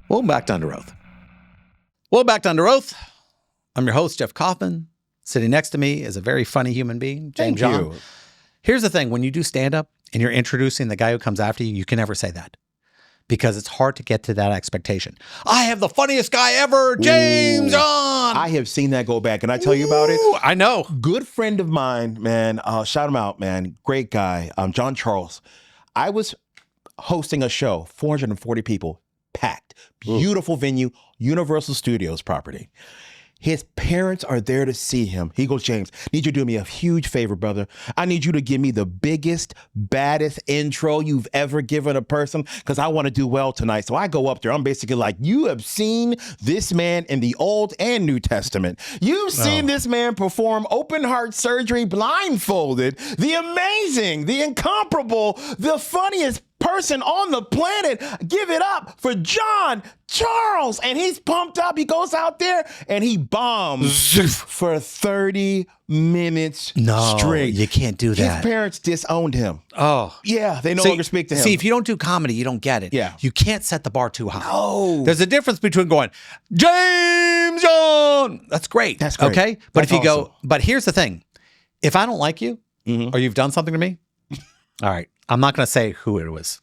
Welcome back to Under Oath. Welcome back to Under Oath. I'm your host, Jeff Kaufman. Sitting next to me is a very funny human being, James John. Here's the thing. When you do stand-up and you're introducing the guy who comes after you, you can never say that because it's hard to get to that expectation. I have the funniest guy ever, James John. I have seen that go back. Can I tell you about it? I know. Good friend of mine, man. Shout him out, man. Great guy. John Charles. I was hosting a show, 440 people, packed. Beautiful venue, Universal Studios property. His parents are there to see him. He goes, James, need you to do me a huge favor, brother. I need you to give me the biggest, baddest intro you've ever given a person because I want to do well tonight. So I go up there. I'm basically like, you have seen this man in the Old and New Testament. You've seen this man perform open heart surgery blindfolded. The amazing, the incomparable, the funniest person on the planet. Give it up for John Charles. And he's pumped up. He goes out there and he bombs for 30 minutes straight. You can't do that. His parents disowned him. Oh. Yeah, they no longer speak to him. See, if you don't do comedy, you don't get it. Yeah. You can't set the bar too high. No. There's a difference between going, James John. That's great. That's great. Okay? But That's if you awesome. go, but here's the thing. If I don't like you or you've done something to me, all right, I'm not going to say who it was.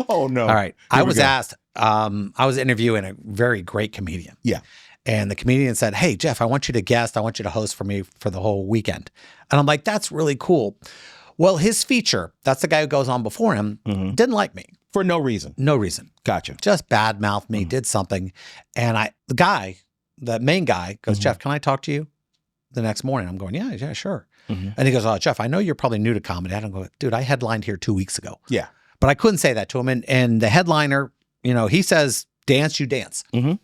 Oh, no. All right. I was asked, I was interviewing a very great comedian. Yeah. And the comedian said, hey, Jeff, I want you to guest. I want you to host for me for the whole weekend. And I'm like, that's really cool. Well, his feature, that's the guy who goes on before him, didn't like me. For no reason. No reason. Gotcha. Just badmouthed me, did something. And the main guy goes, Jeff, can I talk to you the next morning? I'm going, yeah, sure. And he goes, oh, Jeff, I know you're probably new to comedy. I don't go, dude, I headlined here 2 weeks ago. Yeah. But I couldn't say that to him. And the headliner, he says, dance, you dance. And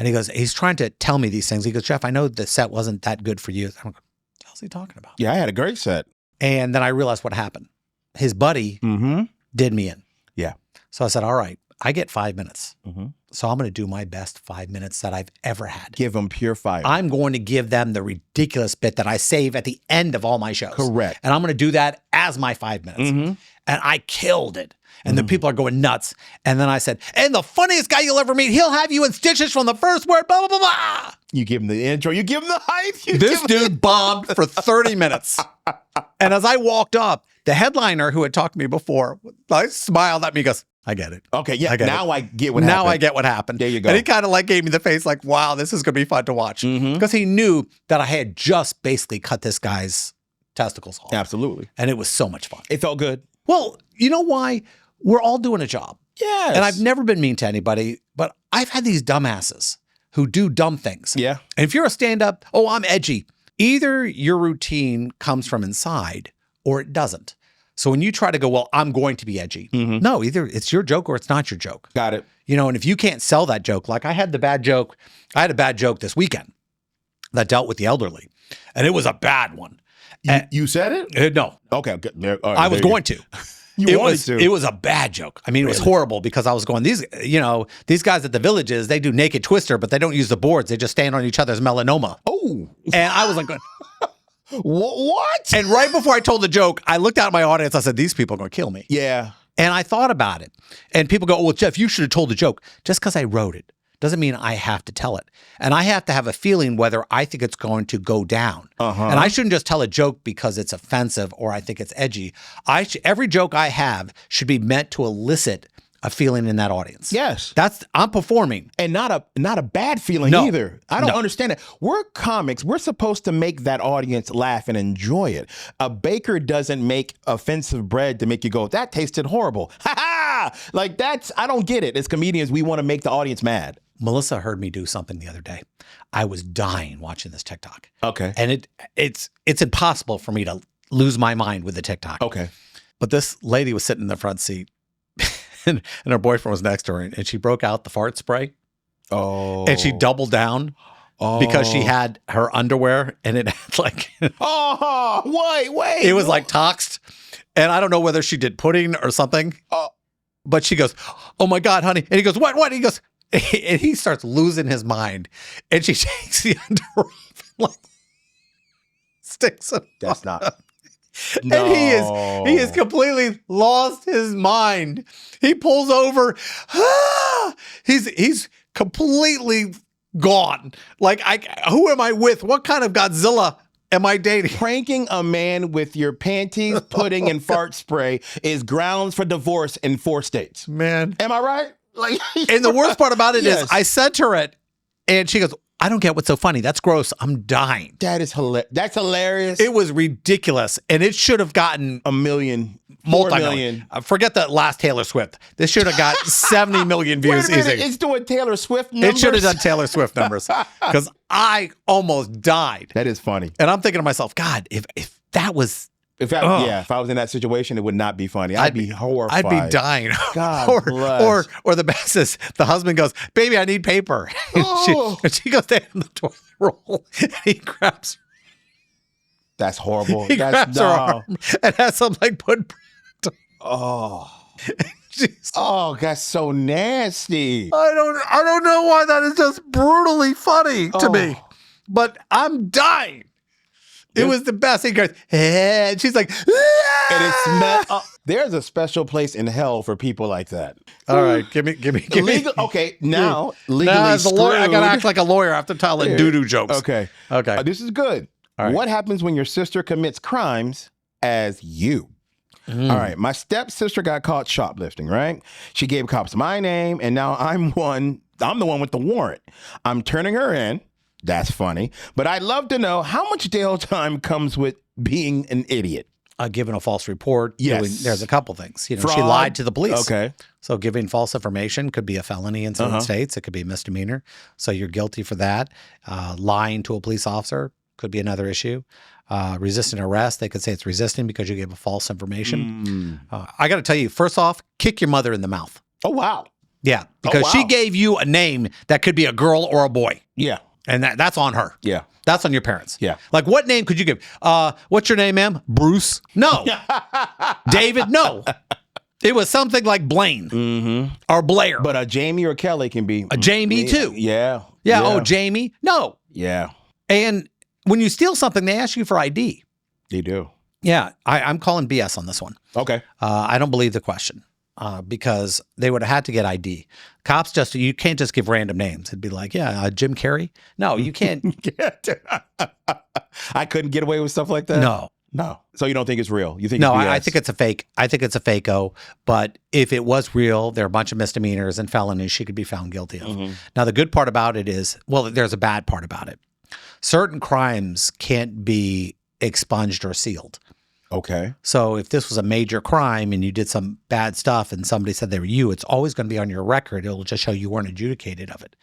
he goes, he's trying to tell me these things. He goes, Jeff, I know the set wasn't that good for you. I'm like, what the hell's he talking about? Yeah, I had a great set. And then I realized what happened. His buddy did me in. Yeah. So I said, all right, I get 5 minutes. So I'm going to do my best 5 minutes that I've ever had. Give them pure fire. I'm going to give them the ridiculous bit that I save at the end of all my shows. Correct. And I'm going to do that as my 5 minutes. And I killed it. And the people are going nuts. And then I said, and the funniest guy you'll ever meet, he'll have you in stitches from the first word, blah, blah, blah, blah. You give him the intro. You give him the hype. This dude bombed for 30 minutes. And as I walked up, the headliner who had talked to me before, like, smiled at me and goes, I get it. Okay, yeah. I get now it. I get what happened. Now I get what happened. There you go. And he kind of like gave me the face like, wow, this is going to be fun to watch. Because he knew that I had just basically cut this guy's testicles off. Absolutely. And it was so much fun. It felt good. Well, you know why? We're all doing a job. Yes. And I've never been mean to anybody, but I've had these dumbasses who do dumb things. Yeah. And if you're a stand-up, oh, I'm edgy. Either your routine comes from inside or it doesn't. So when you try to go, well, I'm going to be edgy. No, either it's your joke or it's not your joke. Got it. And if you can't sell that joke, like I had a bad joke this weekend that dealt with the elderly, and it was a bad one. You said it? No. Okay. Good. All right, I was going to. You wanted to. It was a bad joke. I mean, it was horrible because I was going, these guys at the Villages, they do naked twister, but they don't use the boards. They just stand on each other's melanoma. Oh. And I was like, What? And right before I told the joke, I looked out at my audience. I said, these people are going to kill me. Yeah. And I thought about it. And people go, well, Jeff, you should have told the joke. Just because I wrote it doesn't mean I have to tell it. And I have to have a feeling whether I think it's going to go down. And I shouldn't just tell a joke because it's offensive or I think it's edgy. Every joke I have should be meant to elicit a feeling in that audience. Yes. I'm performing. And not a bad feeling either. I don't understand it. We're comics. We're supposed to make that audience laugh and enjoy it. A baker doesn't make offensive bread to make you go, that tasted horrible. Ha ha! Like I don't get it. As comedians, we want to make the audience mad. Melissa heard me do something the other day. I was dying watching this TikTok. Okay. And it's impossible for me to lose my mind with the TikTok. Okay. But this lady was sitting in the front seat and her boyfriend was next to her and she broke out the fart spray. Oh. And she doubled down because she had her underwear and it had like... wait. It was like toxed. And I don't know whether she did pudding or something. But she goes, oh my God, honey. And he goes, what? He goes... And he starts losing his mind. And she takes the underwear off and like sticks it. That's not. No. And he is completely lost his mind. He pulls over. He's completely gone. Like, who am I with? What kind of Godzilla am I dating? Pranking a man with your panties, pudding, and fart spray is grounds for divorce in 4 states. Man. Am I right? Like, and the worst part about it Yes. is I sent her it, and she goes, I don't get what's so funny. That's gross. I'm dying. that is hilarious. That's hilarious. It was ridiculous, and it should have gotten $1 million, 4 multi-million. million. Forget the last Taylor Swift. This should have got 70 million Wait views a minute, easy. it's doing Taylor Swift numbers? It should have done Taylor Swift numbers because I almost died. That is funny. And I'm thinking to myself, God, if that was, If I was in that situation, it would not be funny. I'd be horrified. I'd be dying. God or, bless. or the best is the husband goes, baby, I need paper. Oh. and she goes down the toilet roll and he grabs That's horrible. He grabs her arm and has some like put. Oh. Jeez. Oh, that's so nasty. I don't know why that is just brutally funny to me, but I'm dying. It was the best. He goes, and she's like, And it's there's a special place in hell for people like that. all right, give me. Okay, now legally Now, as a lawyer, I gotta screwed. act like a lawyer after telling doo-doo jokes. Okay. Okay. This is good. All right. What happens when your sister commits crimes as you? All right. My stepsister got caught shoplifting, right? She gave cops my name, and now I'm the one with the warrant. I'm turning her in. That's funny. But I'd love to know how much jail time comes with being an idiot. Giving a false report. Yes. There's a couple things. You know, she Fraud. lied to the police. Okay. So giving false information could be a felony in certain states. It could be a misdemeanor. So you're guilty for that. Lying to a police officer could be another issue. Resisting arrest, they could say it's resisting because you gave a false information. I got to tell you, first off, kick your mother in the mouth. Oh, wow. Yeah, because she wow. gave you a name that could be a girl or a boy. Yeah. And that's on her. Yeah. That's on your parents. Yeah. Like, what name could you give? What's your name, ma'am? Bruce? No. David? No. It was something like Blaine or Blair. But a Jamie or Kelly can be. A Jamie, too. Yeah. Yeah. Oh, Jamie? No. Yeah. And when you steal something, they ask you for ID. They do. Yeah. I'm calling BS on this one. Okay. I don't believe the question. Because they would have had to get ID. Cops you can't just give random names. It'd be like, Jim Carrey. No, you can't. I couldn't get away with stuff like that? No. So you don't think it's real? You think No, it's BS? I think it's a fake. I think it's a fake-o. But if it was real, there are a bunch of misdemeanors and felonies she could be found guilty of. Now, the good part about it is, well, there's a bad part about it. Certain crimes can't be expunged or sealed. Okay. So if this was a major crime and you did some bad stuff and somebody said they were you, it's always going to be on your record. It'll just show you weren't adjudicated of it,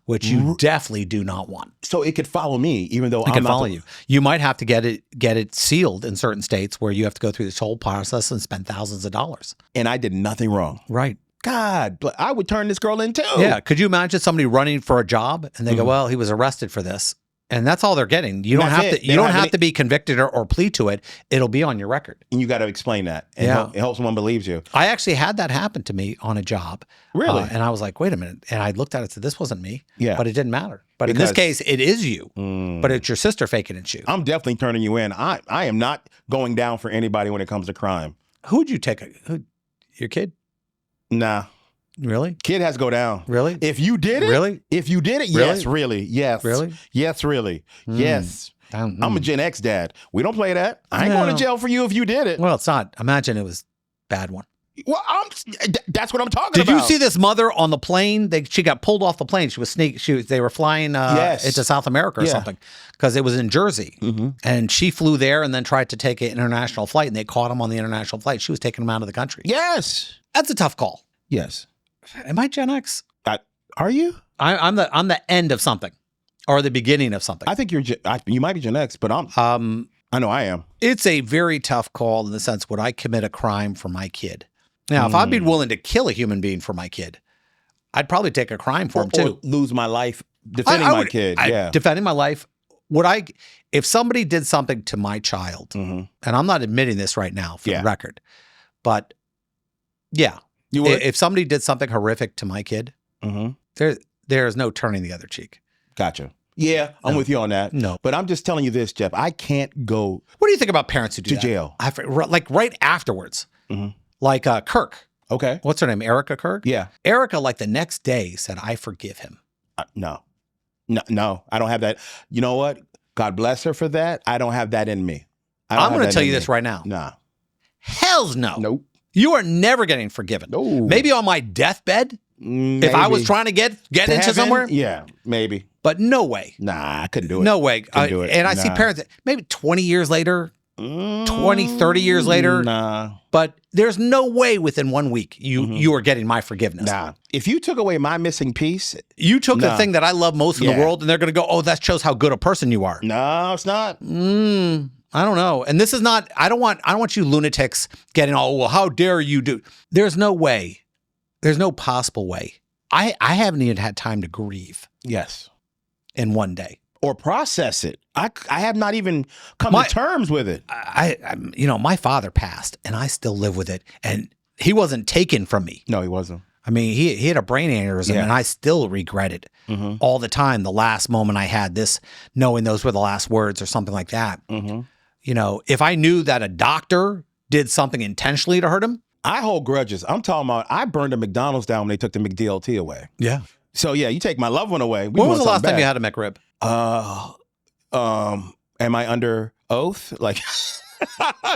which you definitely do not want. So it could follow me, even though It can follow you. You might have to get it sealed in certain states where you have to go through this whole process and spend thousands of dollars. And I did nothing wrong. Right. God, but I would turn this girl in too. Yeah. Could you imagine somebody running for a job and they go, well, he was arrested for this. And that's all they're getting. You don't have to. You don't have to be convicted or plead to it. It'll be on your record. And you got to explain that. And it helps someone believes you. I actually had that happen to me on a job. Really? And I was like, wait a minute. And I looked at it and said, this wasn't me. Yeah. But it didn't matter. But in this case, it is you. But it's your sister faking it's you. I'm definitely turning you in. I am not going down for anybody when it comes to crime. Who'd you take? Your kid? Nah. Really? Kid has to go down. Really? If you did it. Really? If you did it. Really? Yes, really. Yes. Really? Yes, really. Yes. I'm a Gen X dad. We don't play that. I ain't going to jail for you if you did it. Well, it's not. Imagine it was a bad one. Well, that's what I'm talking about. Did you see this mother on the plane? She got pulled off the plane. She was they were flying into South America or something because it was in Jersey. And she flew there and then tried to take an international flight and they caught him on the international flight. She was taking him out of the country. Yes. That's a tough call. Yes. Am I Gen X? Are you? I'm the end of something or the beginning of something. I think you might be Gen X, but I know I am. It's a very tough call in the sense, would I commit a crime for my kid? Now, if I'd be willing to kill a human being for my kid, I'd probably take a crime for him too. Or lose my life defending my kid. Yeah. Defending my life. If somebody did something to my child, and I'm not admitting this right now for the record, but yeah. You would? If somebody did something horrific to my kid, there's no turning the other cheek. Gotcha. Yeah, I'm with you on that. No. But I'm just telling you this, Jeff. I can't go What do you think about parents who do to that? jail. Like right afterwards. Like Kirk. Okay. What's her name? Erica Kirk? Yeah. Erica, like the next day, said, I forgive him. No, I don't have that. You know what? God bless her for that. I don't have that in me. I'm going to tell you this right now. Nah. Hells no. Nope. You are never getting forgiven. No. Maybe on my deathbed, Maybe. if I was trying to get into heaven? somewhere. Yeah, maybe. But no way. Nah, I couldn't do it. No way. Couldn't do it. And I see parents that maybe 20 years later, 20, 30 years later. Nah. But there's no way within 1 week you are getting my forgiveness. Nah. If you took away my missing piece. You took the thing that I love most in the world, and they're going to go, oh, that shows how good a person you are. No, it's not. I don't know. And this is not, I don't want you lunatics getting all, well, how dare you do. There's no way. There's no possible way. I haven't even had time to grieve. Yes. In one day. Or process it. I have not even come to terms with it. My father passed, and I still live with it. And he wasn't taken from me. No, he wasn't. I mean, he had a brain aneurysm, and I still regret it all the time. The last moment I had this, knowing those were the last words or something like that. If I knew that a doctor did something intentionally to hurt him. I hold grudges. I'm talking about, I burned the McDonald's down when they took the McDLT away. Yeah. So yeah, you take my loved one away. When was the last time you had a McRib? Am I under oath? Like,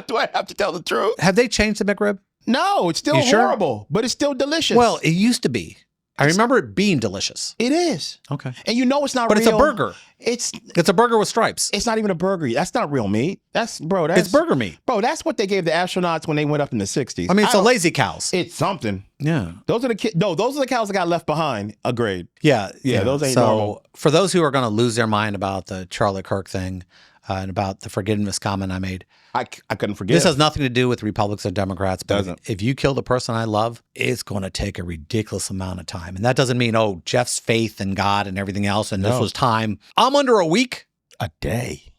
do I have to tell the truth? Have they changed the McRib? No, it's still horrible, but it's still delicious. Well, it used to be. I remember it being delicious. It is. Okay. And you know it's not real. But it's a burger. It's a burger with stripes. It's not even a burger. That's not real meat. That's it's burger meat. Bro, that's what they gave the astronauts when they went up in the 60s. I mean, it's the lazy cows. It's something. Yeah. Those are the cows that got left behind. Agreed. Yeah. Those ain't normal. For those who are going to lose their mind about the Charlie Kirk thing and about the forgiveness comment I made, I couldn't forget. This has nothing to do with Republicans or Democrats. But doesn't. If you kill the person I love, it's going to take a ridiculous amount of time. And that doesn't mean, Jeff's faith in God and everything else, and this was time. I'm under a week. A day.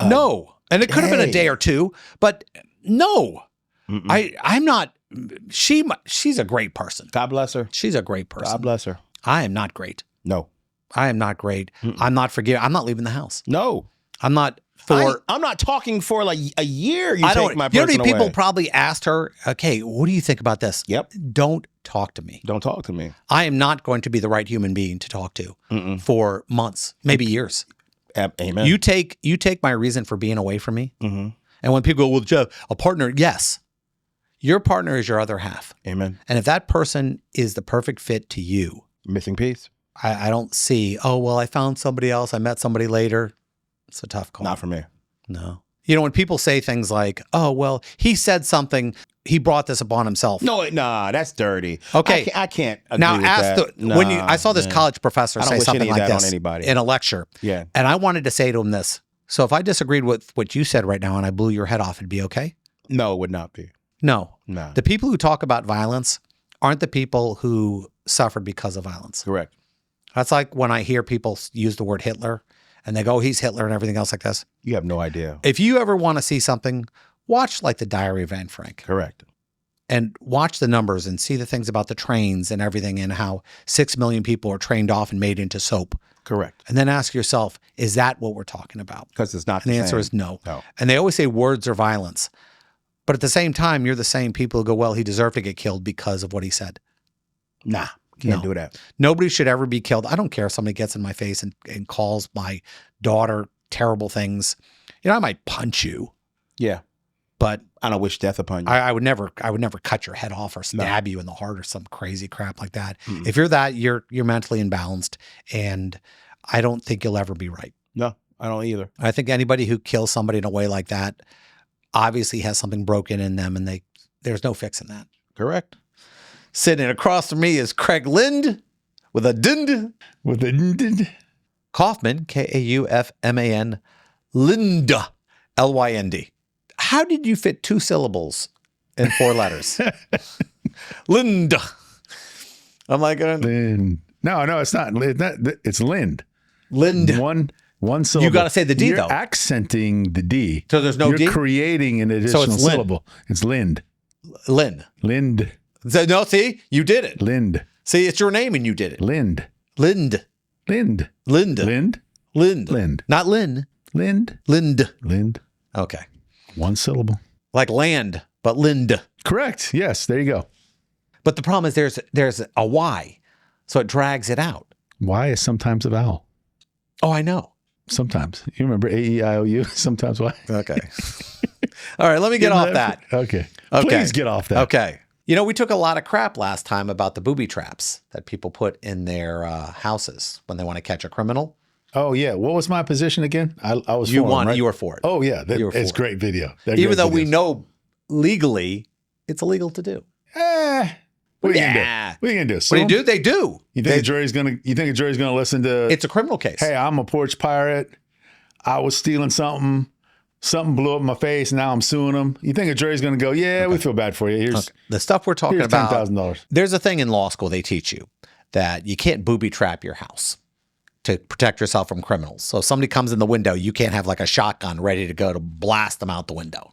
No. And it could have been a day or two, but no. I'm not. She's a great person. God bless her. She's a great person. God bless her. I am not great. No. I am not great. I'm not forgiving. I'm not leaving the house. No. I'm not. I'm not talking for like a year. You take my person many people away. probably asked her, okay, what do you think about this? Yep. Don't talk to me. Don't talk to me. I am not going to be the right human being to talk to for months, maybe years. Amen. You take my reason for being away from me. And when people go, well, Jeff, a partner, yes. Your partner is your other half. Amen. And if that person is the perfect fit to you. Missing piece. I don't see, I found somebody else. I met somebody later. It's a tough call. Not for me. No. When people say things like, he said something, he brought this upon himself. No, that's dirty. Okay. I can't agree now with ask that. I saw this college professor say something like this on anybody. in a lecture. Yeah. And I wanted to say to him this. So if I disagreed with what you said right now and I blew your head off, it'd be okay? No, it would not be. No. No. The people who talk about violence aren't the people who suffered because of violence. Correct. That's like when I hear people use the word Hitler and they go, he's Hitler and everything else like this. You have no idea. If you ever want to see something, watch like the Diary of Anne Frank. Correct. And watch the numbers and see the things about the trains and everything and how 6 million people are trained off and made into soap. Correct. And then ask yourself, is that what we're talking about? Because it's not and the same. answer is no. No. And they always say words are violence. But at the same time, you're the same people who go, well, he deserved to get killed because of what he said. Nah, can't do that. Nobody should ever be killed. I don't care if somebody gets in my face and calls my daughter terrible things. I might punch you. Yeah. But I don't wish death upon you. I would never cut your head off or stab you in the heart or some crazy crap like that. If you're that, you're mentally imbalanced, and I don't think you'll ever be right. No, I don't either. I think anybody who kills somebody in a way like that obviously has something broken in them, and there's no fixing that. Correct. Sitting across from me is Craig Lind with a dind. With a dind. Kaufman, Kaufman, Linda, Lynd. How did you fit 2 syllables in 4 letters? Linda. I'm like, Lind. No, it's not. It's Lind. Lind. One syllable. You got to say the D, You're though. accenting the D. So there's no You're D? creating an additional it's Lind. syllable. It's Lind. Lind. Lind. So, no, see? You did it. Lind. See, it's your name and you did it. Lind. Lind. Lind. Linda. Lind. Lind. Lind. Not Lynn. Lind. Lind. Lind. Okay. One syllable. Like land, but Lind. Correct. Yes. There you go. But the problem is there's a Y, so it drags it out. Y is sometimes a vowel. Oh, I know. Sometimes. You remember A-E-I-O-U? Sometimes Y? Okay. All right, let me get off that. Okay. Okay. Please get off that. Okay. You know, we took a lot of crap last time about the booby traps that people put in their houses when they want to catch a criminal. Oh, yeah. What was my position again? I was You for 'em, won. right? You were for it. Oh, yeah. You were It's for it. great video. They're Even great though we videos. know legally it's illegal to do. What are you Yeah. gonna do? What are you gonna do? What do you do? They do. You think a jury's gonna listen to? It's a criminal case. Hey, I'm a porch pirate. I was stealing something. Something blew up in my face. Now I'm suing them. You think a jury's gonna go? Yeah, we feel bad for you. Here's The stuff we're talking here's about. $10,000. There's a thing in law school they teach you that you can't booby trap your house to protect yourself from criminals. So if somebody comes in the window, you can't have like a shotgun ready to go to blast them out the window.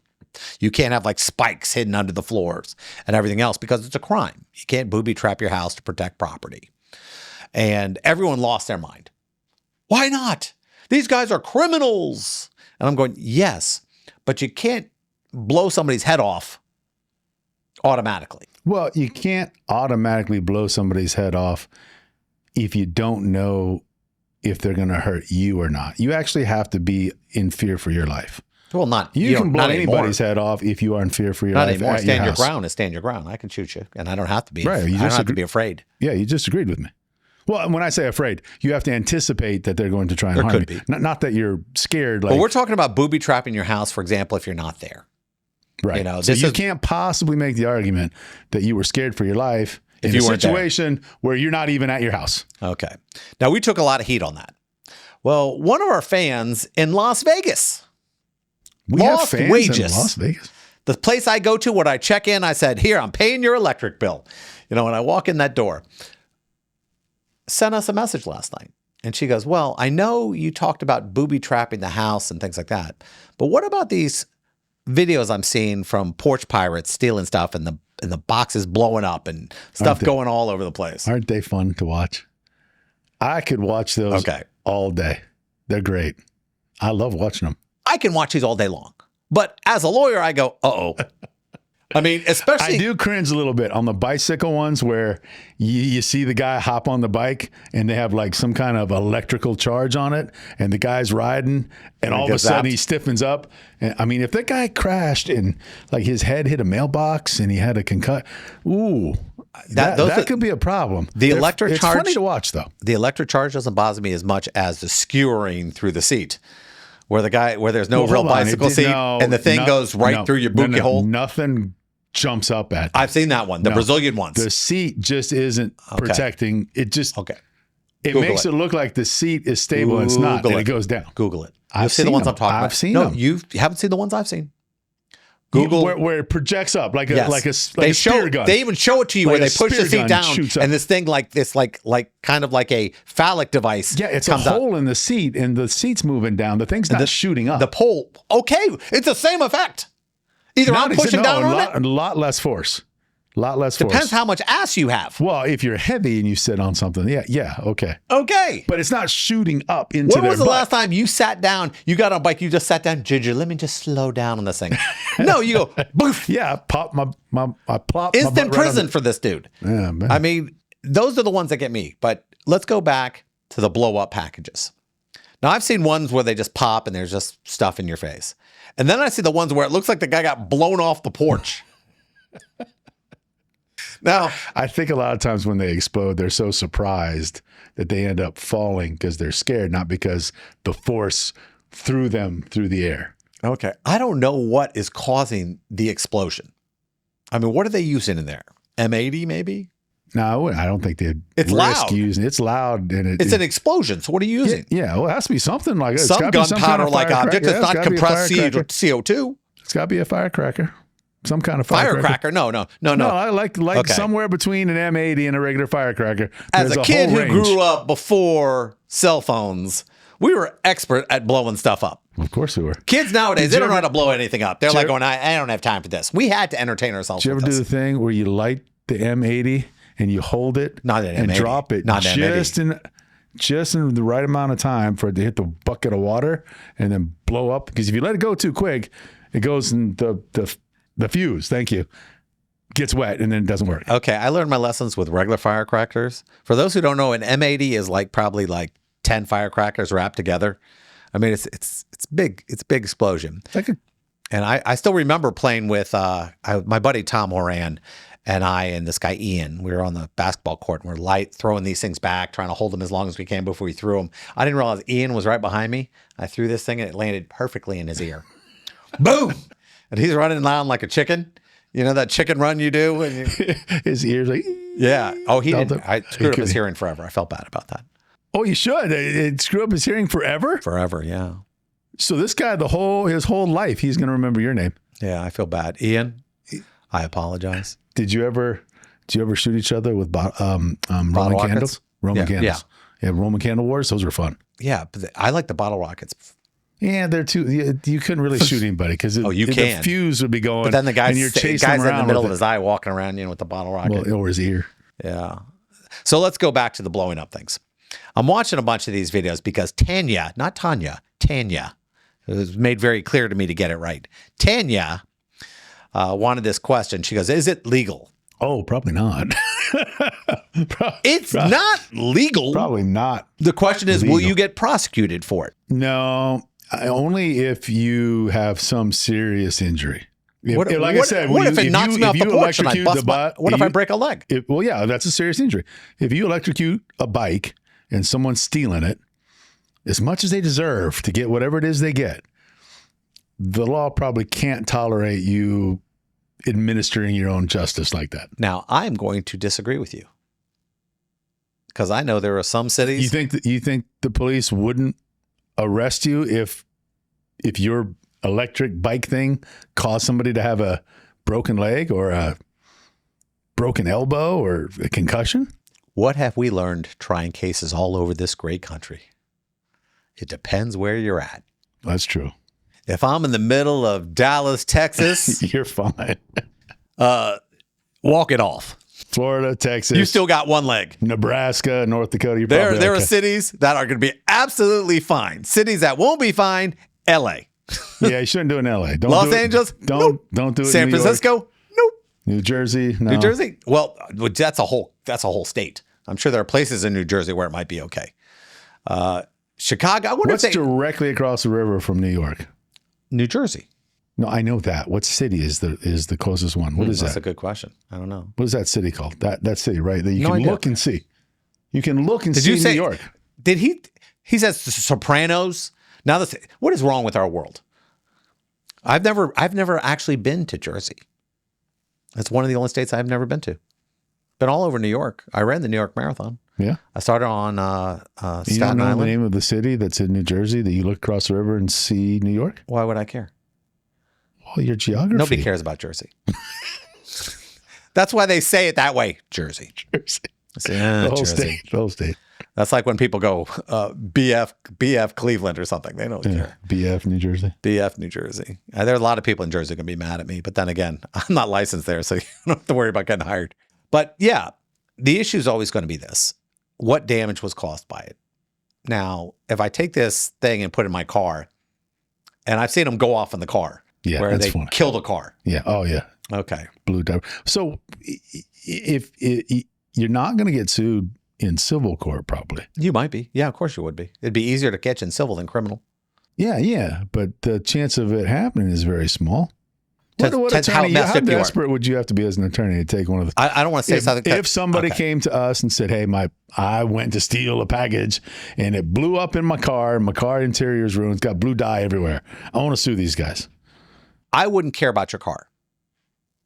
You can't have like spikes hidden under the floors and everything else because it's a crime. You can't booby trap your house to protect property. And everyone lost their mind. Why not? These guys are criminals. And I'm going, yes, but you can't blow somebody's head off automatically. Well, you can't automatically blow somebody's head off if you don't know if they're going to hurt you or not. You actually have to be in fear for your life. Well, not You know, can blow not anybody's anymore. head off if you are in fear for your Not life. anymore. At Stand your house. ground is stand your ground. I can shoot you, and I don't have to be. Right, you I don't just have to be afraid. Yeah, you just agreed with me. Well, when I say afraid, you have to anticipate that they're going to try and There harm could you. be. Not that you're scared. Like, But we're talking about booby trapping your house, for example, if you're not there. right. you know, so this you is- can't possibly make the argument that you were scared for your life If in you a weren't there. situation where you're not even at your house. Okay. Now, we took a lot of heat on that. Well, one of our fans in Las Vegas, We have Lost fans wages. in Las Vegas. the place I go to when I check in, I said, here, I'm paying your electric bill. You know, when I walk in that door, sent us a message last night. And she goes, well, I know you talked about booby trapping the house and things like that, but what about these videos I'm seeing from porch pirates stealing stuff and the boxes blowing up and stuff Aren't they- going all over the place? Aren't they fun to watch? I could watch those Okay. all day. They're great. I love watching them. I can watch these all day long. But as a lawyer, I go, uh-oh. I mean, especially... I do cringe a little bit on the bicycle ones where you see the guy hop on the bike and they have like some kind of electrical charge on it and the guy's riding and all of a gets sudden zapped. he stiffens up. And I mean, if that guy crashed and like his head hit a mailbox and he had a concussion, ooh, that those are- could be a problem. The electric it's charge- funny to watch though. The electric charge doesn't bother me as much as the skewering through the seat, where there's no Well, real hold on. bicycle seat and the thing goes right through your bookie hole. Nothing jumps up at. I've seen that one, the Brazilian ones. The seat just isn't protecting. It just Okay. it Google makes it. it look like the seat is stable and it's not, Google and it. it goes down. Google it. You'll I've see the seen ones them. I'm talking about. I've seen no, them. you haven't seen the ones I've seen. Google. where it projects up like a Yes. like a they a spear gun. They even show it to you Like where a they push the spear seat gun down shoots up. and this thing like this, like kind of like a phallic device. Yeah, it's a comes out. hole in the seat, and the seat's moving down. The thing's not shooting up. The pole. Okay, it's the same effect. Either Not I'm pushing down on it. a lot less force. A lot less Depends force. how much ass you have. Well, if you're heavy and you sit on something, yeah, okay. Okay. But it's not shooting up into When their was the butt. last time you sat down, you got on a bike, you just sat down, Ginger, let me just slow down on this thing. No, you go, boof. Yeah, I plop my butt Instant right prison on for this dude. Yeah, man. I mean, those are the ones that get me. But let's go back to the blow up packages. Now, I've seen ones where they just pop and there's just stuff in your face. And then I see the ones where it looks like the guy got blown off the porch. Now, I think a lot of times when they explode, they're so surprised that they end up falling because they're scared, not because the force threw them through the air. okay, I don't know what is causing the explosion. I mean, what are they using in there? M80 maybe? No, I don't think they'd It's loud. using it. It's loud and It's an explosion. So what are you using? yeah. Well, it has to be something like Some gotta be some kind of gunpowder-like firecracker. object. Yeah, It's not gotta be a compressed firecracker. CO2. It's got to be a firecracker. Some kind of firecracker. Firecracker? No. No, I like Okay. somewhere between an M80 and a regular firecracker. As There's a kid whole who range. grew up before cell phones, we were expert at blowing stuff up. Of course we were. Kids nowadays, Did they you don't know ever- how to blow anything up. They're Did like you going, I don't have time for this. We had to entertain ourselves Did you ever with do this. the thing where you light the M80 and you hold it Not an and M80. drop it Not an just in the right amount of time for it to hit the bucket of water and then blow up? Because if you let it go too quick, it goes in the fuse. Thank you. gets wet and then it doesn't work. Okay, I learned my lessons with regular firecrackers. For those who don't know, an M80 is like probably like 10 firecrackers wrapped together. I mean, it's big. It's a big explosion. And I still remember playing with my buddy Tom Horan and this guy Ian. We were on the basketball court and we're throwing these things back, trying to hold them as long as we can before we threw them. I didn't realize Ian was right behind me. I threw this thing and it landed perfectly in his ear. Boom! And he's running around like a chicken. You know that chicken run you do? And his ear's like... Yeah. Oh, he didn't. I screwed up his hearing forever. I felt bad about that. Oh, you should. It screwed up his hearing forever? Forever, yeah. So this guy, his whole life, he's going to remember your name. Yeah, I feel bad. Ian, I apologize. Did you ever shoot each other with Roman rockets? candles? Roman candles. Yeah. Yeah, Roman candle wars. Those were fun. Yeah, but I like the bottle rockets. Yeah, they're too. You couldn't really shoot anybody because the fuse would be going. But then the guy's chasing in the middle of his his eye, walking around, with the bottle rocket, or his ear. Yeah. So let's go back to the blowing up things. I'm watching a bunch of these videos because Tanya, not Tanya, Tanya, it was made very clear to me to get it right. Tanya wanted this question. She goes, "Is it legal?" Oh, probably not. It's not legal. Probably not. The question is, legal. Will you get prosecuted for it? No, only if you have some serious injury. What if it knocks me off the porch and I bust what if I break a leg? Well, yeah, that's a serious injury. If you electrocute a bike and someone's stealing it, as much as they deserve to get whatever it is they get, the law probably can't tolerate you administering your own justice like that. Now, I'm going to disagree with you because I know there are some cities. You think the police wouldn't arrest you if your electric bike thing caused somebody to have a broken leg or a broken elbow or a concussion? What have we learned trying cases all over this great country? It depends where you're at. That's true. If I'm in the middle of Dallas, Texas, you're fine. Walk it off. Florida, Texas. You still got one leg. Nebraska, North Dakota. You're there okay. are cities that are going to be absolutely fine. Cities that won't be fine, L.A. Yeah, you shouldn't do it in L.A. Los Angeles? Don't do it San in New Francisco? York. Nope. New Jersey? No. New Jersey? Well, that's a whole state. I'm sure there are places in New Jersey where it might be okay. Chicago? I wonder What's if directly across the river from New York? New Jersey. No, I know that. What city is the closest one? What is that? That's a good question. I don't know. What is that city called? That city, right? That you can look and see. You can look and see New York. Did he says the Sopranos? Now what is wrong with our world? I've never actually been to Jersey. It's one of the only states I've never been to. Been all over New York. I ran the New York Marathon. Yeah. I started on Staten You don't know Island. the name of the city that's in New Jersey that you look across the river and see New York? Why would I care? Well, your geography. Nobody cares about Jersey. That's why they say it that way. Jersey. Jersey. The whole state. The whole state. That's like when people go BF Cleveland or something. They don't care. BF New Jersey. BF New Jersey. There are a lot of people in Jersey going to be mad at me. But then again, I'm not licensed there, so you don't have to worry about getting hired. But yeah, the issue is always going to be this. What damage was caused by it? Now, if I take this thing and put it in my car, and I've seen them go off in the car, where they kill the car. Yeah. Oh, yeah. Okay. Blue diver. So if you're not going to get sued in civil court, probably. You might be. Yeah, of course you would be. It'd be easier to catch in civil than criminal. Yeah. But the chance of it happening is very small. How desperate would you have to be as an attorney to take one of the... I don't want to say something. If somebody came to us and said, hey, I went to steal a package and it blew up in my car interior is ruined, it's got blue dye everywhere. I want to sue these guys. I wouldn't care about your car.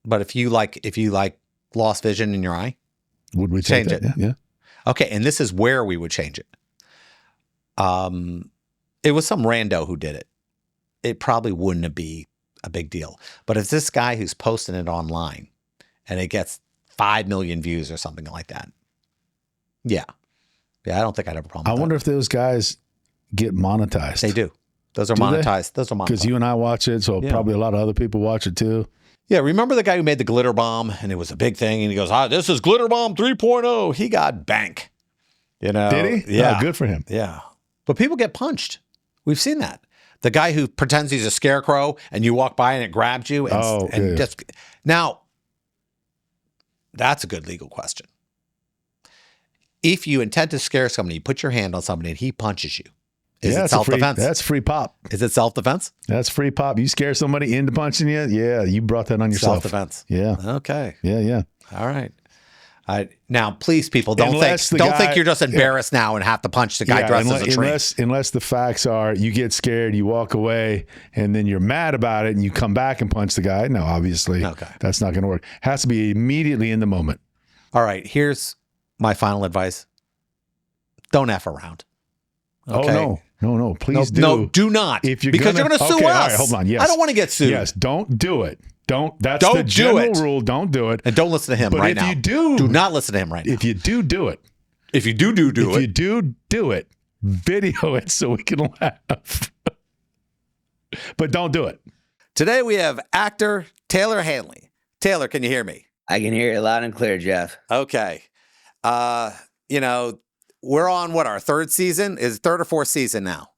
But if you lost vision in your eye, would we change it? Yeah. Okay, and this is where we would change it. It was some rando who did it. It probably wouldn't be a big deal. But if this guy who's posting it online and it gets 5 million views or something like that, yeah, I don't think I'd have a problem. I wonder if those guys get monetized. They do. Those are monetized. Those are monetized. Because you and I watch it, so probably a lot of other people watch it too. Yeah, remember the guy who made the glitter bomb and it was a big thing and he goes, this is glitter bomb 3.0. He got bank. Did he? Yeah. Oh, good for him. Yeah. But people get punched. We've seen that. The guy who pretends he's a scarecrow and you walk by and it grabs you. Now, That's a good legal question. If you intend to scare somebody, you put your hand on somebody and he punches you. Is it self-defense? That's free pop. Is it self-defense? That's free pop. You scare somebody into punching you, yeah, you brought that on yourself. Self-defense. Yeah. Okay. Yeah. All right. Now, please, people, don't think you're just embarrassed now and have to punch the guy dressed as a tree. Unless the facts are you get scared, you walk away, and then you're mad about it, and you come back and punch the guy. No, obviously, that's not going to work. Has to be immediately in the moment. All right. Here's my final advice. Don't F around. Okay? Oh, no. Please do. No, do not. If you're because you're going to sue us. All right, hold on. Yes. I don't want to get sued. Yes, don't do it. That's the general rule. Don't do it. And don't listen to him right now. But if you do not listen to him right now. If you do it. If you do it. If you do it, video it so we can laugh. But don't do it. Today we have actor Taylor Handley. Taylor, can you hear me? I can hear you loud and clear, Jeff. Okay. We're on our third season? Is third or fourth season now?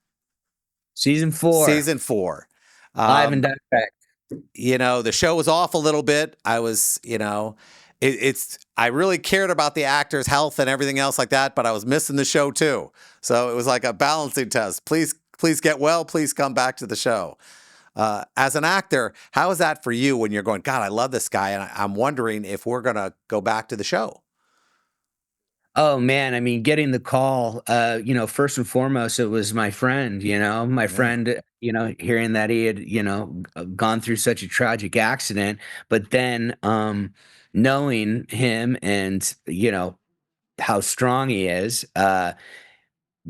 Season 4. Season 4. Live and direct. The show was off a little bit. I was, I really cared about the actors' health and everything else like that, but I was missing the show too. So it was like a balancing test. Please get well. Please come back to the show. As an actor, how is that for you when you're going, God, I love this guy, and I'm wondering if we're going to go back to the show? Oh, man. I mean, getting the call, first and foremost, it was my friend, friend, hearing that he had, gone through such a tragic accident, but then knowing him and, how strong he is,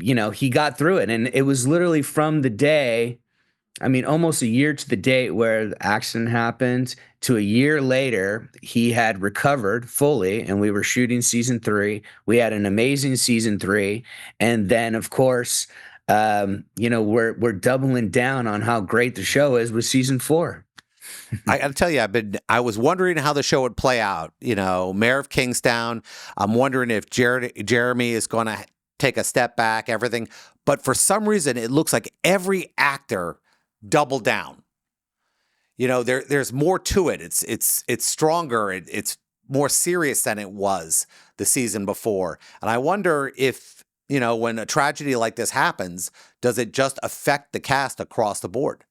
he got through it. And it was literally from the day, almost a year to the date where the accident happened to a year later, he had recovered fully and we were shooting season 3. We had an amazing season 3. And then of course, we're doubling down on how great the show is with season 4. I got to tell you, I was wondering how the show would play out. Mayor of Kingstown. I'm wondering if Jeremy is going to take a step back, everything. But for some reason, it looks like every actor doubled down. There's more to it. It's stronger. It's more serious than it was the season before. And I wonder if, when a tragedy like this happens, does it just affect the cast across the board?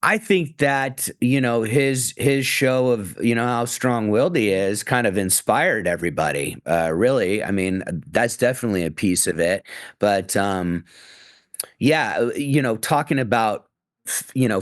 I think that, his show of, how strong-willed he is kind of inspired everybody, really. That's definitely a piece of it. But, talking about,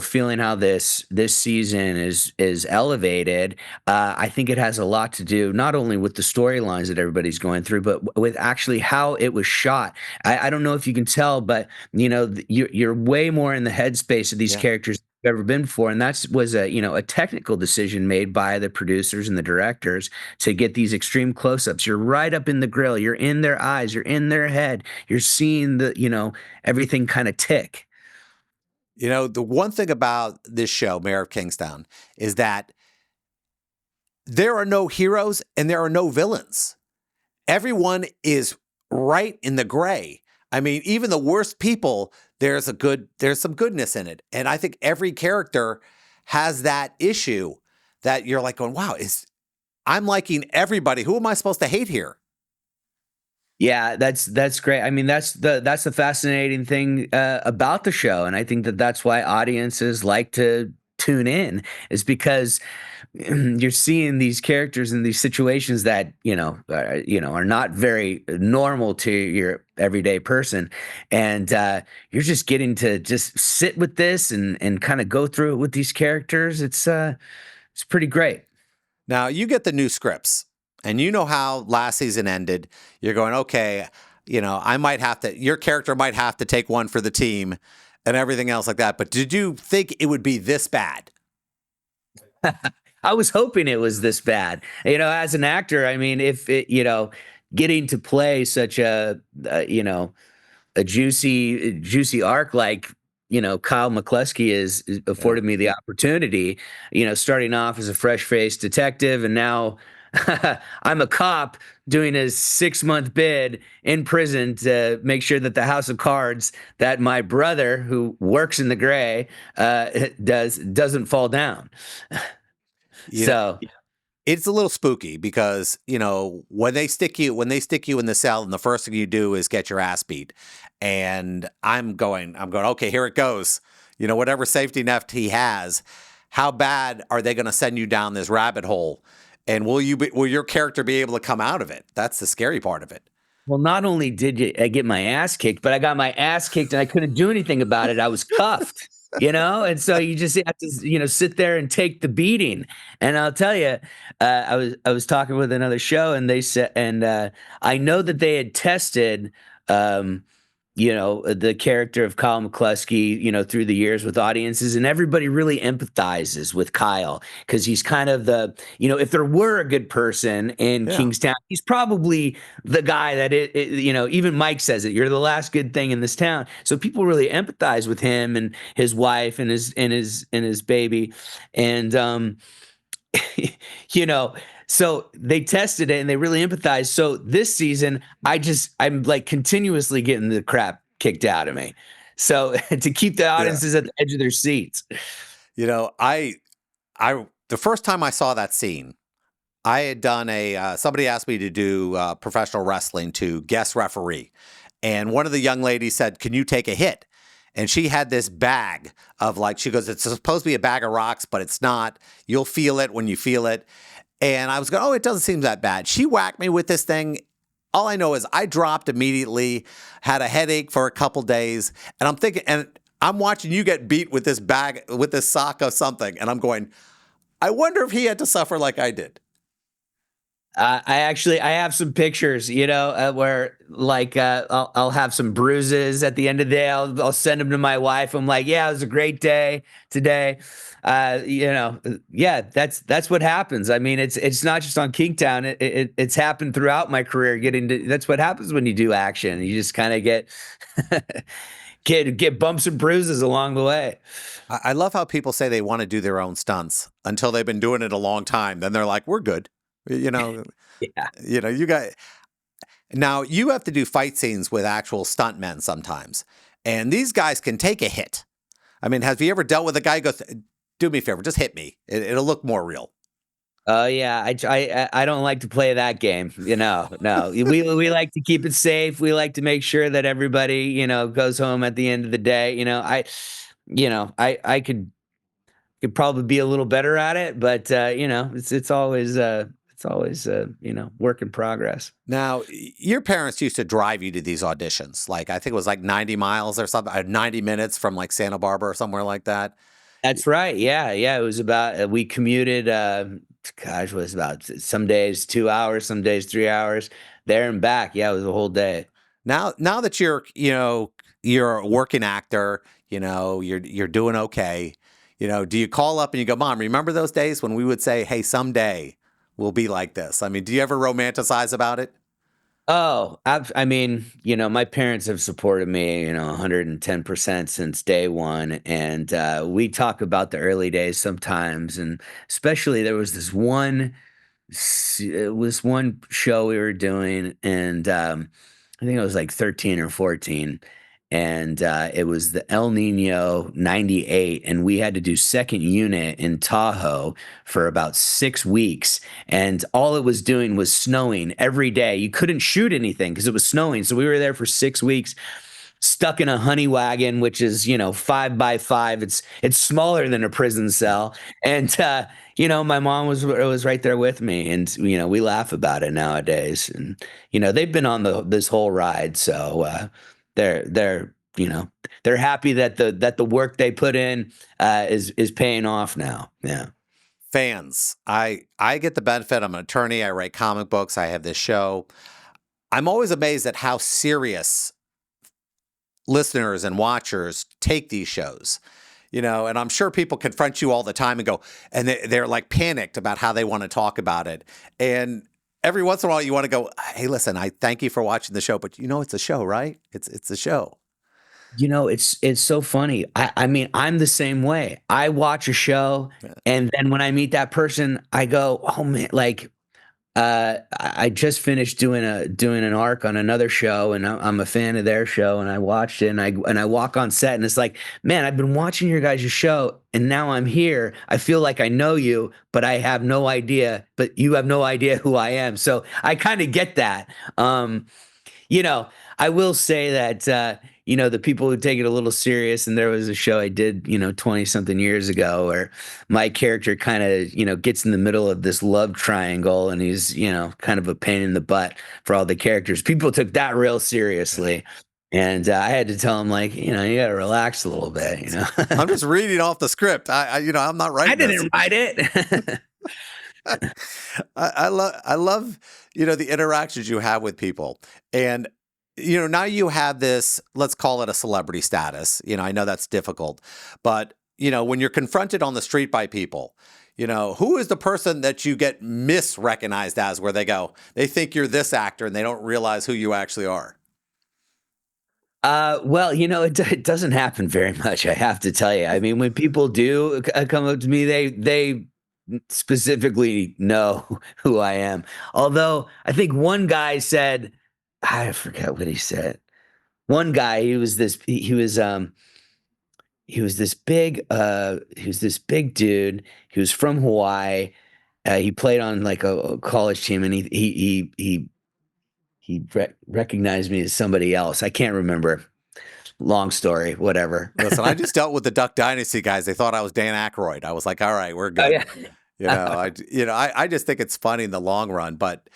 feeling how this season is elevated, I think it has a lot to do not only with the storylines that everybody's going through, but with actually how it was shot. I don't know if you can tell, but you're way more in the headspace of these characters than you've ever been before, and that was a technical decision made by the producers and the directors to get these extreme close-ups. You're right up in the grill. You're in their eyes. You're in their head. You're seeing everything kind of tick. The one thing about this show, Mayor of Kingstown, is that there are no heroes and there are no villains. Everyone is right in the gray. Even the worst people, there's some goodness in it. And I think every character has that issue that you're like going, wow, I'm liking everybody. Who am I supposed to hate here? Yeah, that's great. That's the fascinating thing about the show, and I think that's why audiences like to tune in, is because you're seeing these characters in these situations that are not very normal to your everyday person, and you're just getting to just sit with this and kind of go through it with these characters. It's pretty great. Now you get the new scripts. And you know how last season ended. You're going, okay, your character might have to take one for the team and everything else like that. But did you think it would be this bad? I was hoping it was this bad. As an actor, if it, getting to play such a juicy arc like, Kyle McCluskey is afforded me the opportunity, starting off as a fresh-faced detective, and now I'm a cop doing a 6-month bid in prison to make sure that the house of cards that my brother, who works in the gray, doesn't fall down. So It's a little spooky because, when they stick you in the cell and the first thing you do is get your ass beat. And I'm going, okay, here it goes. Whatever safety net he has, how bad are they going to send you down this rabbit hole? And will your character be able to come out of it? That's the scary part of it. Well, not only did I get my ass kicked, but I got my ass kicked and I couldn't do anything about it. I was cuffed, and so you just have to, sit there and take the beating. And I'll tell you, I was talking with another show, and they said, and I know that they had tested, the character of Kyle McCluskey, through the years with audiences, and everybody really empathizes with Kyle because he's kind of if there were a good person in Kingstown, he's probably the guy that even Mike says it, you're the last good thing in this town. So people really empathize with him and his wife and his baby. And, so they tested it and they really empathized. So this season, I'm like continuously getting the crap kicked out of me. So to keep the audiences at the edge of their seats. I the first time I saw that scene, I had done somebody asked me to do professional wrestling to guest referee. And one of the young ladies said, "Can you take a hit?" And she had this bag of she goes, "It's supposed to be a bag of rocks, but it's not. You'll feel it when you feel it." And I was going, "Oh, it doesn't seem that bad." She whacked me with this thing. All I know is I dropped immediately, had a headache for a couple days. And I'm thinking, and I'm watching you get beat with this bag, with this sock of something. And I'm going, I wonder if he had to suffer like I did. I have some pictures, where I'll have some bruises at the end of the day. I'll send them to my wife. I'm like, yeah, it was a great day today. That's what happens. I mean, it's not just on Kingstown. It's happened throughout my career. That's what happens when you do action. You just kind of get bumps and bruises along the way. I love how people say they want to do their own stunts until they've been doing it a long time. Then they're like, we're good. Yeah. You got now you have to do fight scenes with actual stuntmen sometimes. And these guys can take a hit. I mean, have you ever dealt with a guy who goes, "Do me a favor, just hit me. It'll look more real." Oh yeah, I don't like to play that game. No. We like to keep it safe. We like to make sure that everybody, goes home at the end of the day. I could probably be a little better at it, but it's always work in progress. Now, your parents used to drive you to these auditions. I think it was 90 miles or something, 90 minutes from Santa Barbara or somewhere like that. That's right. Yeah. It was about, we commuted, it was about some days 2 hours, some days 3 hours there and back. Yeah, it was a whole day. Now that you're a working actor, you're doing okay. Do you call up and you go, "Mom, remember those days when we would say, hey, someday we'll be like this"? I mean, do you ever romanticize about it? Oh, I mean, my parents have supported me, 110% since day one. And we talk about the early days sometimes. And especially there was it was one show we were doing, and I think I was like 13 or 14. And it was the El Nino 98. And we had to do second unit in Tahoe for about 6 weeks. And all it was doing was snowing every day. You couldn't shoot anything because it was snowing. So we were there for 6 weeks, stuck in a honey wagon, which is, 5x5. It's smaller than a prison cell. And, my mom was right there with me, and, we laugh about it nowadays. And, they've been on this whole ride. So, they're happy that the work they put in is paying off now. Yeah. Fans, I get the benefit. I'm an attorney. I write comic books. I have this show. I'm always amazed at how serious listeners and watchers take these shows. And I'm sure people confront you all the time and go, and they're panicked about how they want to talk about it. And every once in a while, you want to go, "Hey, listen, I thank you for watching the show, but it's a show, right? It's a show." It's so funny. I mean, I'm the same way. I watch a show, and then when I meet that person, I go, "Oh man, I just finished doing an arc on another show, and I'm a fan of their show, and I watched it, and I walk on set, and it's like, man, I've been watching your guys' show, and now I'm here. I feel like I know you, but I have no idea, but you have no idea who I am. So I kind of get that. You know, I will say that, the people who take it a little serious, and there was a show I did, 20 something years ago where my character kind of, gets in the middle of this love triangle, and he's, kind of a pain in the butt for all the characters. People took that real seriously. And I had to tell him, like, you got to relax a little bit, I'm just reading off the script. I'm not writing I didn't write it. I love, the interactions you have with people. And, now you have this, let's call it a celebrity status. I know that's difficult, but, when you're confronted on the street by people, who is the person that you get misrecognized as, where they think you're this actor and they don't realize who you actually are? Well, it doesn't happen very much, I have to tell you. I mean, when people do come up to me, they specifically know who I am. Although I think one guy said, I forget what he said. One guy, he was this big dude. He was from Hawaii. He played on like a college team, and he recognized me as somebody else. I can't remember. Long story, whatever. Listen, I just dealt with the Duck Dynasty guys. They thought I was Dan Aykroyd. I was like, all right, we're good. Oh, yeah. I just think it's funny in the long run, but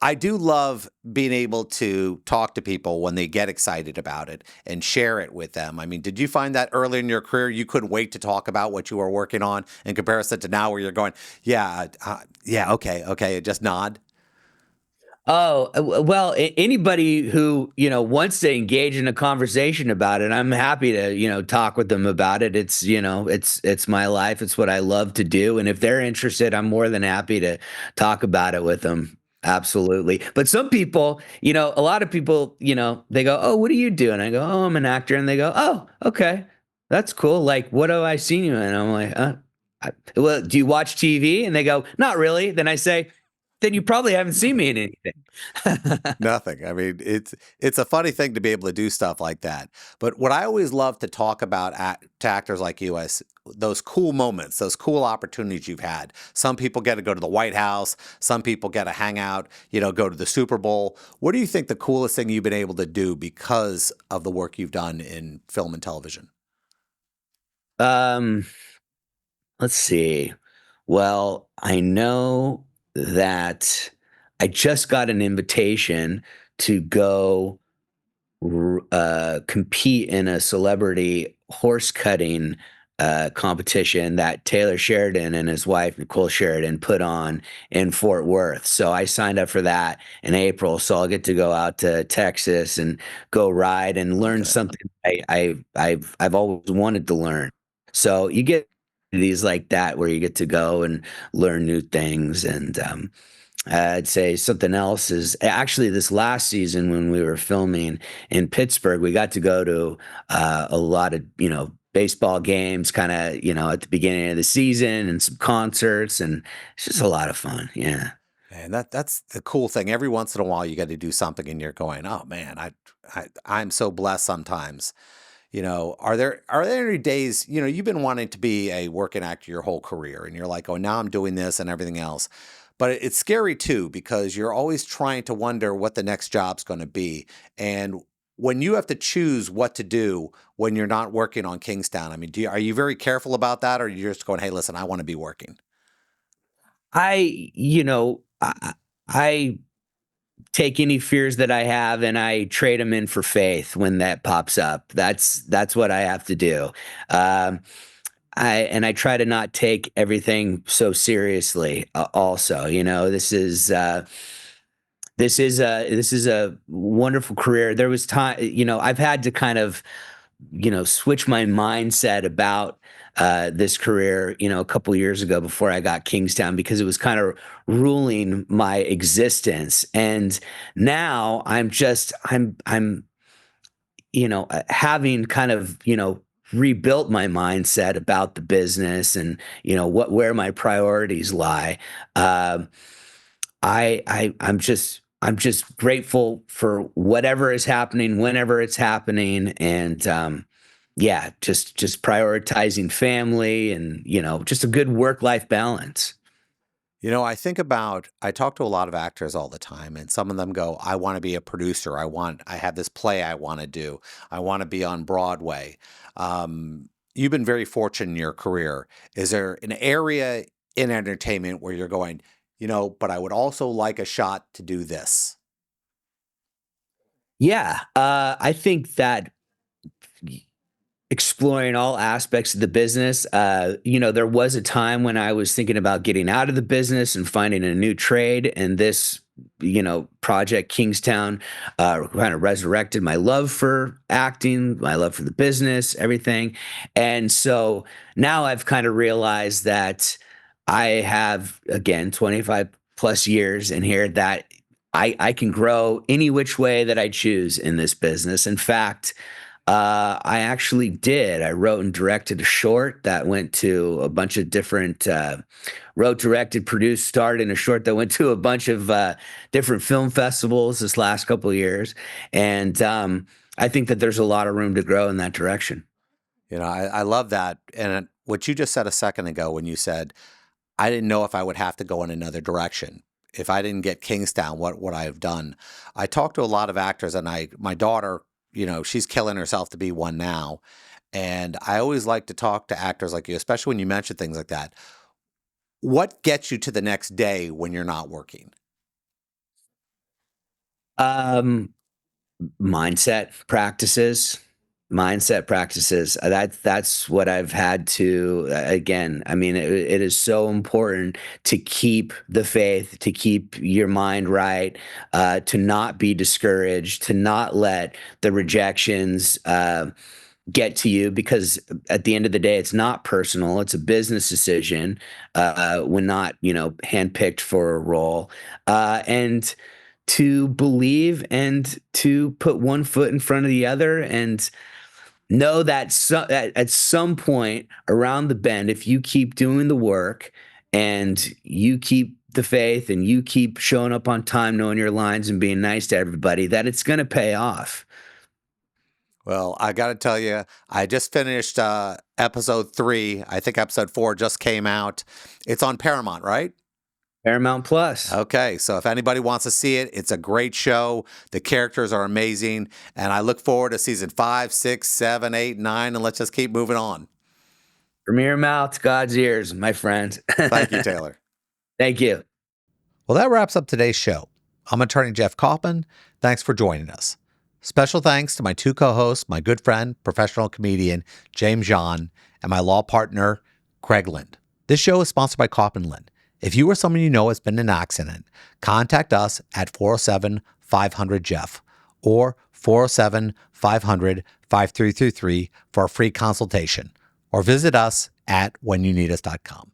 I do love being able to talk to people when they get excited about it and share it with them. I mean, did you find that early in your career you couldn't wait to talk about what you were working on in comparison to now, where you're going, yeah, okay, just nod? Oh, well, anybody who, wants to engage in a conversation about it, I'm happy to, talk with them about it. It's, it's my life. It's what I love to do. And if they're interested, I'm more than happy to talk about it with them. Absolutely. But some people, a lot of people, they go, "Oh, what do you do?" And I go, "Oh, I'm an actor." And they go, "Oh, okay. That's cool. Like, what have I seen you in?" And I'm like, well, do you watch TV?" And they go, "Not really." Then I say, "Then you probably haven't seen me in anything." Nothing. I mean, it's a funny thing to be able to do stuff like that. But what I always love to talk about to actors like you is those cool moments, those cool opportunities you've had. Some people get to go to the White House. Some people get to hang out, go to the Super Bowl. What do you think the coolest thing you've been able to do because of the work you've done in film and television? Um, let's see. Well, I know that I just got an invitation to go compete in a celebrity horse cutting competition that Taylor Sheridan and his wife Nicole Sheridan put on in Fort Worth. So I signed up for that in April. So I'll get to go out to Texas and go ride and learn something I've always wanted to learn. So you get these like that where you get to go and learn new things. And I'd say something else is actually this last season when we were filming in Pittsburgh, we got to go to a lot of, baseball games kind of, at the beginning of the season, and some concerts, and it's just a lot of fun. Yeah. And that's the cool thing. Every once in a while you get to do something and you're going, oh man, I'm so blessed sometimes. Are there any days, you've been wanting to be a working actor your whole career, and you're like, oh, now I'm doing this and everything else. But it's scary too, because you're always trying to wonder what the next job's going to be. And when you have to choose what to do when you're not working on Kingstown, I mean, are you very careful about that, or are you just going, hey, listen, I want to be working? I take any fears that I have and I trade them in for faith when that pops up. That's what I have to do. I try to not take everything so seriously. Also, this is a wonderful career. There was time, I've had to kind of, switch my mindset about this career, a couple years ago before I got Kingstown, because it was kind of ruling my existence. And now I'm having kind of, rebuilt my mindset about the business and, where my priorities lie. I'm just grateful for whatever is happening, whenever it's happening, and yeah, just prioritizing family and just a good work-life balance. I talk to a lot of actors all the time, and some of them go, I want to be a producer. I have this play I want to do. I want to be on Broadway. You've been very fortunate in your career. Is there an area in entertainment where you're going, but I would also like a shot to do this? Yeah, I think that exploring all aspects of the business. There was a time when I was thinking about getting out of the business and finding a new trade, and this, project Kingstown, kind of resurrected my love for acting, my love for the business, everything. And so now I've kind of realized that I have, again, 25 plus years in here, that I can grow any which way that I choose in this business. In fact, I actually did. I wrote and directed a short that went to a bunch of different, wrote, directed, produced, starred in a short that went to a bunch of different film festivals this last couple of years. And I think that there's a lot of room to grow in that direction. I love that. And what you just said a second ago when you said, I didn't know if I would have to go in another direction. If I didn't get Kingstown, what would I have done? I talked to a lot of actors, and my daughter, she's killing herself to be one now. And I always like to talk to actors like you, especially when you mention things like that. What gets you to the next day when you're not working? Um, mindset practices. That's what I've had to, again, I mean, it is so important to keep the faith, to keep your mind right, to not be discouraged, to not let the rejections get to you, because at the end of the day, it's not personal. It's a business decision when not, handpicked for a role. And to believe and to put one foot in front of the other, and know that at some point around the bend, if you keep doing the work and you keep the faith and you keep showing up on time, knowing your lines and being nice to everybody, that it's going to pay off. Well, I got to tell you, I just finished episode 3. I think episode 4 just came out. It's on Paramount, right? Paramount Plus. Okay, so if anybody wants to see it, it's a great show. The characters are amazing, and I look forward to season 5, 6, 7, 8, 9, and let's just keep moving on. From your mouth to God's ears, my friend. Thank you, Taylor. Thank you. Well, that wraps up today's show. I'm attorney Jeff Kaufman. Thanks for joining us. Special thanks to my 2 co-hosts, my good friend, professional comedian James John, and my law partner, Craig Lind. This show is sponsored by Kaufman Lind. If you or someone you know has been in an accident, contact us at 407-500-JEFF or 407-500-5333 for a free consultation, or visit us at whenyouneedus.com.